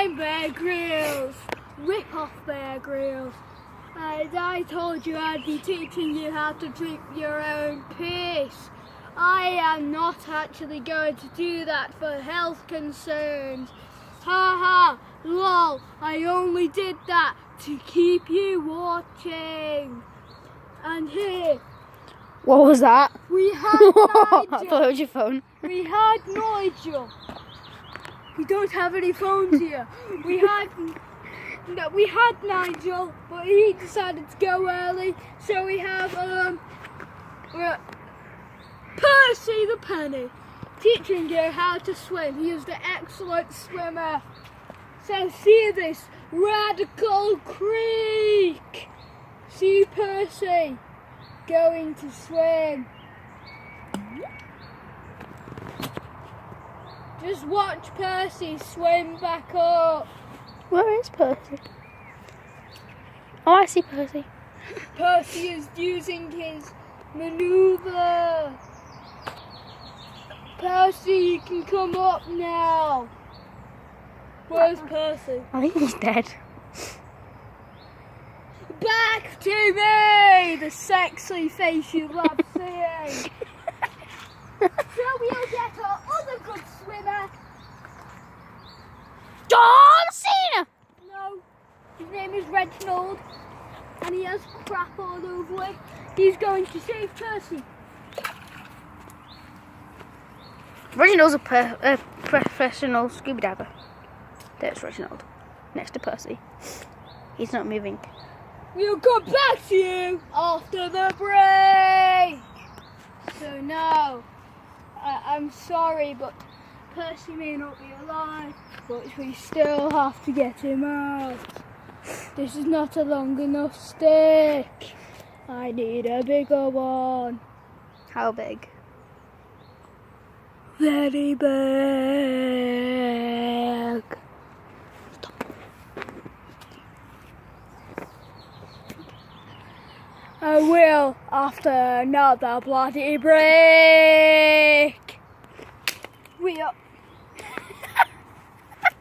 I'm Bear Grylls. Rip off Bear Grylls. And I told you I'd be teaching you how to drink your own piss. I am not actually going to do that for health concerns. Ha ha, lol, I only did that to keep you watching. And here, What was that? we had I Nigel. thought it was your phone. We had Nigel. We don't have any phones here. We had Nigel, but he decided to go early. So we have Percy the Penny, teaching you how to swim. He is the excellent swimmer. So see this radical creek. See Percy going to swim. Just watch Percy swim back up. Where is Percy? Oh, I see Percy. Percy is using his maneuver. Percy, you can come up now. Where's Percy? I think he's dead. Back to me! The sexy face you love seeing. So we'll get our other good swimmer. John Cena! No, his name is Reginald, and he has crap all over him. He's going to save Percy. Reginald's a professional scuba diver. There's Reginald, next to Percy. He's not moving. We'll come back to you after the break. So now, I'm sorry, but Percy may not be alive, but we still have to get him out. This is not a long enough stick. I need a bigger one. How big? Very big. I will after another bloody break. We are.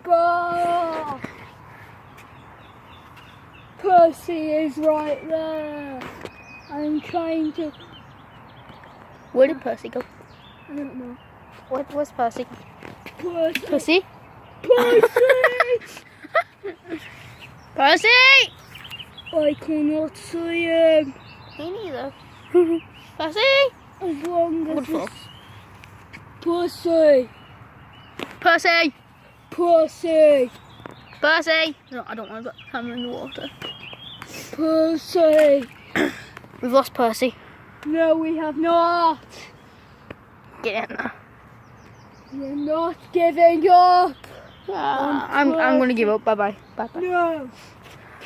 Go. Percy is right there. I'm trying to. Where did Percy go? I don't know. Where's Percy? Percy. Percy? Percy! Percy! I cannot see him. Me neither. Percy! As long as Wonderful. it's Percy. Percy! Percy. Percy! No, I don't want to put hammer in the water. Percy. We've lost Percy. No, we have not. Get in there. We're not giving up. I'm going to give up. Bye-bye. Bye-bye. No.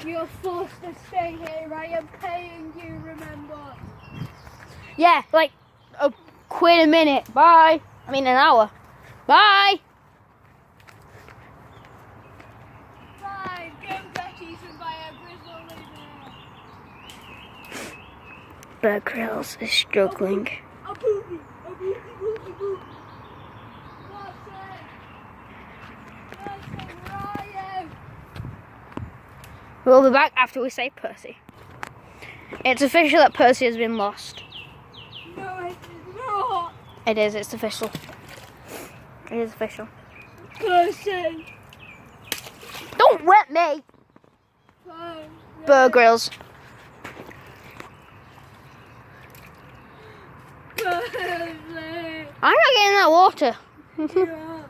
You're forced to stay here. I am paying you, remember. Yeah, like a quid a minute. Bye. I mean an hour. Bye. Fine, go get eaten by a grizzly bear. Bear Grylls is struggling. A booby, a booby, booby, booby. Percy, where are you? We'll be back after we save Percy. It's official that Percy has been lost. No, it is not. It is, it's official. It is official. Percy. Don't wet me! Percy. Bear Grylls. Percy. I'm not getting in that water. Yeah.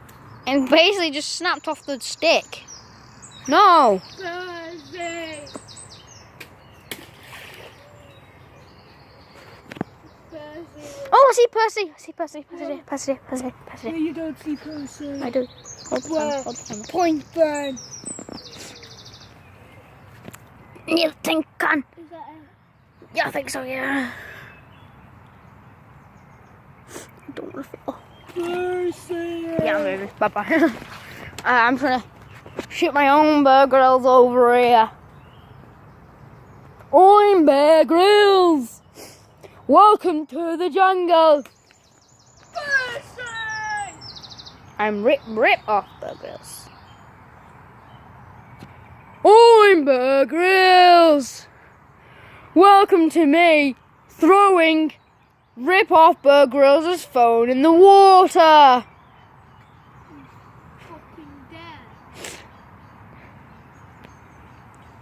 And basically just snapped off the stick. No! Percy. Percy. Oh, I see Percy. I see Percy. Percy. No, you don't see Percy. I do. Hold the Where? camera. Hold the camera. Point burn. You think can? Is that it? Yeah, I think so, yeah. I don't want to fall. Percy. Yeah, I'm moving. Bye-bye. I'm trying to shoot my own Bear Grylls over here. I'm Bear Grylls. Welcome to the jungle. Percy. I'm rip off Bear Grylls. I'm Bear Grylls. Welcome to me throwing rip-off Bear Grylls' phone in the water. Fucking dead.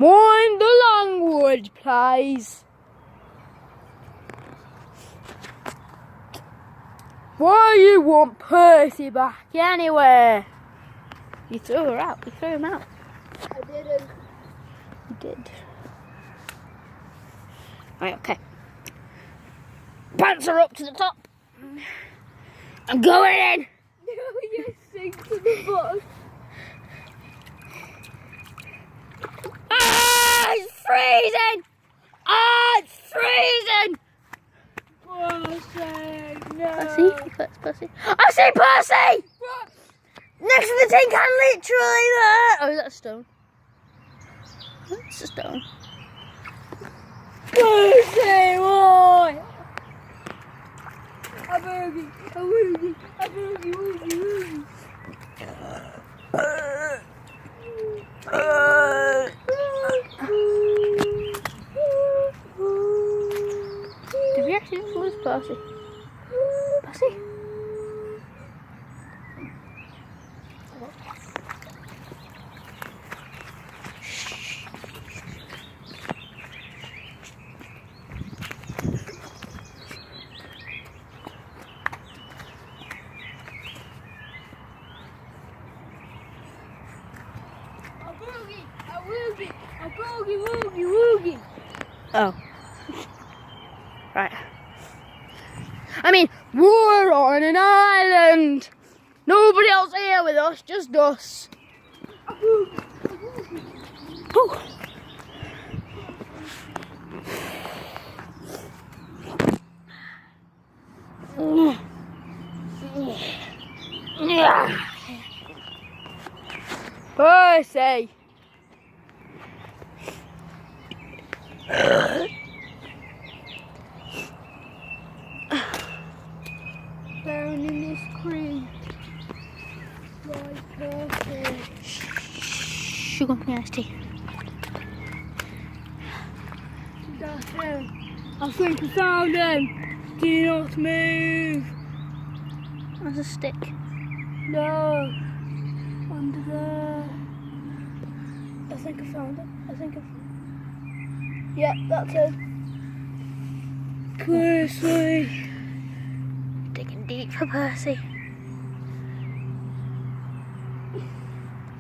Mind the language, please. Why you want Percy back anyway? You threw her out. You threw him out. I didn't. You did. Right, okay. Pants are up to the top. I'm going in. No, you sink to the bottom. Ah, it's freezing. Ah, it's freezing. Percy, no. Percy? That's Percy. I see Percy! Next to the tin can, literally there. Oh, is that a stone? It's a stone. Percy, why? A boogie, a woogie, a boogie, woogie, Did we actually just lose Percy? Percy? a boogie, woogie, woogie. Oh. Right. I mean, we're on an island. Nobody else here with us, just us. A boogie, a woogie. Oh. Percy. Down in this creek. Like Percy. Sugar and iced tea. That's him. I think I found him. Do not move. There's a stick. No. Under there. I think I found it. Yeah, that's it. Percy. Digging deep for Percy.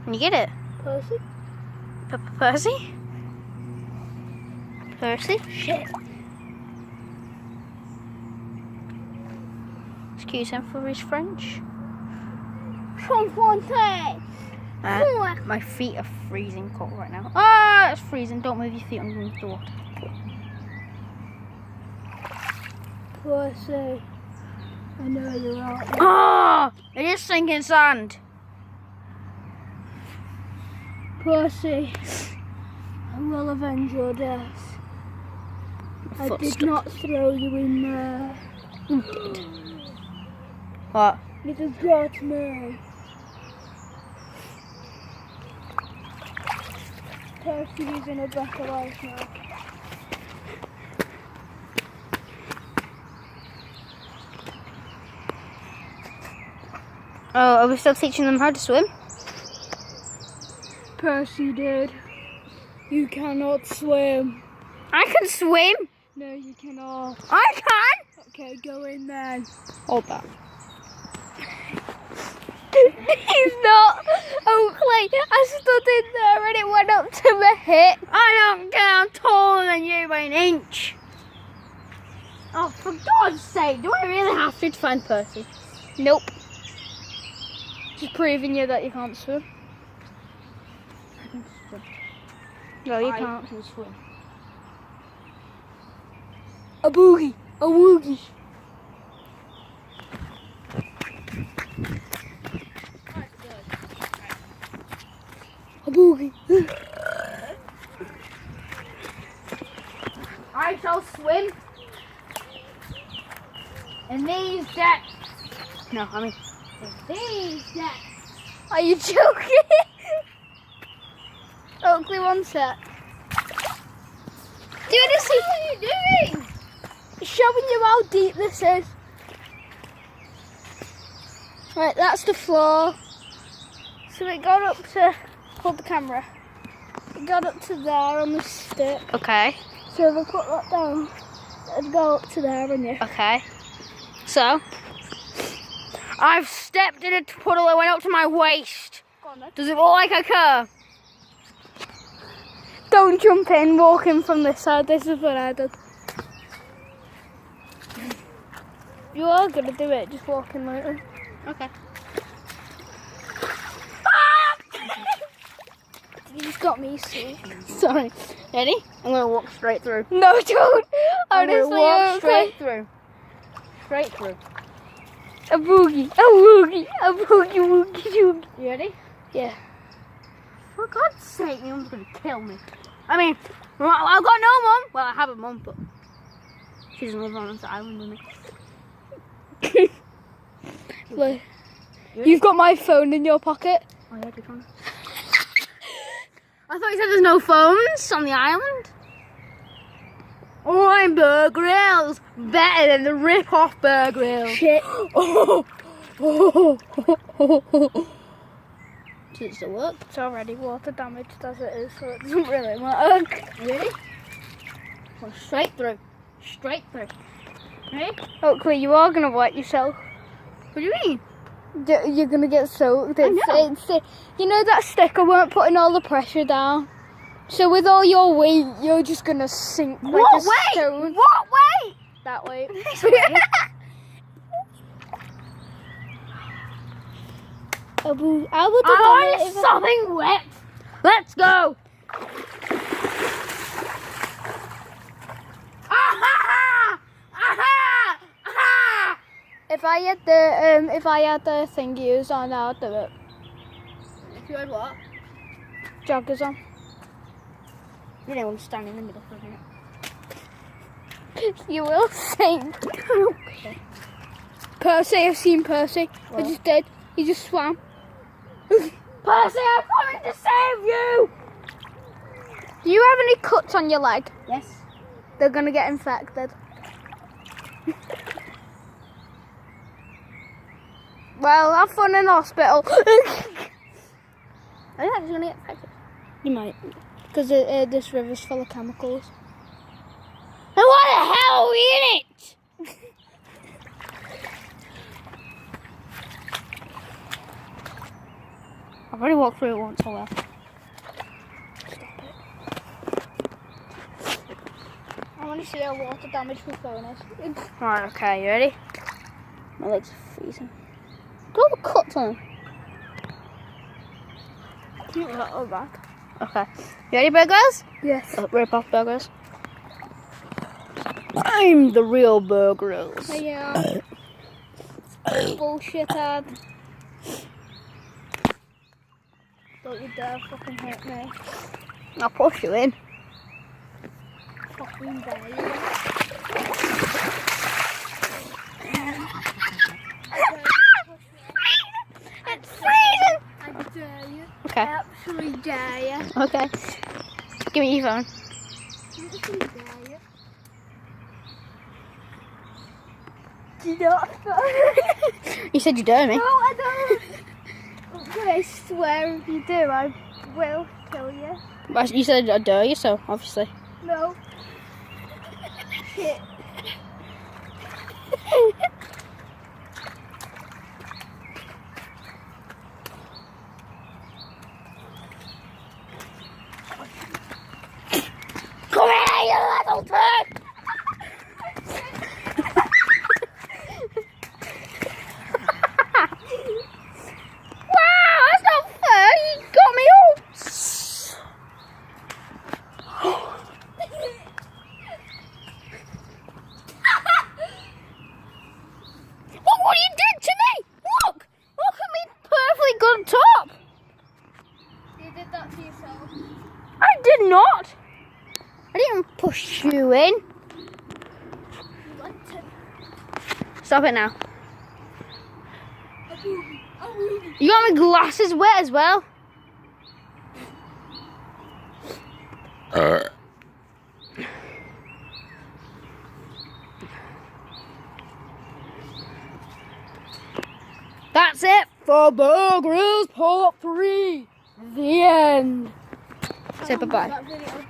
Can you get it? Percy? Percy? Percy? Shit. Excuse him for his French. My feet are freezing cold right now. Ah, it's freezing. Don't move your feet underneath the water. Percy. I know you're out there. Ah, it is sinking sand. Percy. I will avenge your death. I Foot did stuck. not throw you in there. You did. What? It has got me. Percy is in a better life now. Oh, are we still teaching them how to swim? Percy did. You cannot swim. I can swim. No, you cannot. I can. Okay, go in then. Hold that. He's not. Oakley, I stood in there and it went up to my hip. I don't care. I'm taller than you by an inch. Oh, for God's sake, do I really have to find Percy? Nope. Just proving you that you can't swim. I can swim. No, you can't. I can swim. A boogie, a woogie. A boogie. I shall swim in these depths. No, I mean in these depths. Are you joking? Oakley, one sec. Do you want to see? What are you doing? Showing you how deep this is. Right, that's the floor. So it got up to, hold the camera. It got up to there on the stick. Okay. So if I put that down, it'd go up to there, wouldn't it? Okay. So, I've stepped in a puddle that went up to my waist. Go on then. Does it look like a curve? Don't jump in, walk in from this side. This is what I did. You are gonna do it, just walk in later. Okay. You just got me so. Sorry. Ready? I'm gonna walk straight through. No, don't. I'm gonna Honestly, walk okay. straight through. Straight through. A boogie, a woogie, a boogie, woogie, woogie. You ready? Yeah. For God's sake, your mum's gonna kill me. I mean, well, I've got no mum. Well, I have a mum, but she doesn't live on this island with me. Look, you've got my phone in your pocket. Oh, yeah, good one. I thought you said there's no phones on the island. Oh, I'm Bear Grylls. Better than the rip-off Bear Grylls. Shit. Does it still work? It's already water damaged as it is, so it doesn't really matter. Ready? Go straight through. Straight through. Ready? Oakley, you are gonna wet yourself. What do you mean? You're gonna get soaked. I know. You know that sticker weren't putting all the pressure down. So with all your weight, you're just gonna sink like What a way? stone. What way? That way. This way. I would have I done it want if I- something wet. Let's go. Aha! Aha! Aha! If I had the thing used on, I'd do it. If you had what? Joggers on. You don't want to stand in the middle for a minute. You will sink. Okay. Percy, I've seen Percy. I What? just did. He just swam. Percy, I'm coming to save you! Do you have any cuts on your leg? Yes. They're gonna get infected. Well, have fun in hospital. Are you actually going to get infected? You might, because this river's full of chemicals. And what the hell are we in it? I've already walked through it once, so well. I want to see how water damage my phone is. Right, okay, you ready? My legs are freezing. Got all the cuts on them. Not that all bad. Okay. You ready, burgers? Yes. Rip off burgers. I'm the real burgers. Yeah. Bullshit, Dad. Don't you dare fucking hit me. I'll push you in. Fucking dare you. It's freezing. I dare you. Okay. I absolutely dare you. Okay. Give me your phone. I absolutely dare you. Do not. You said you dare me. No, I don't. But I swear if you do, I will kill you. But you said I dare you, so obviously. No. Shit. Come here, you little turd! Wow, that's not fair. You got me all. Look what you did to me! Look! Look at me perfectly good on top! You did that to yourself. I did not! I didn't push you in. You went to Stop it now. a movie. A movie. You got my glasses wet as well. That's it for Bear Grylls Part 3. The end. Say bye-bye. That video.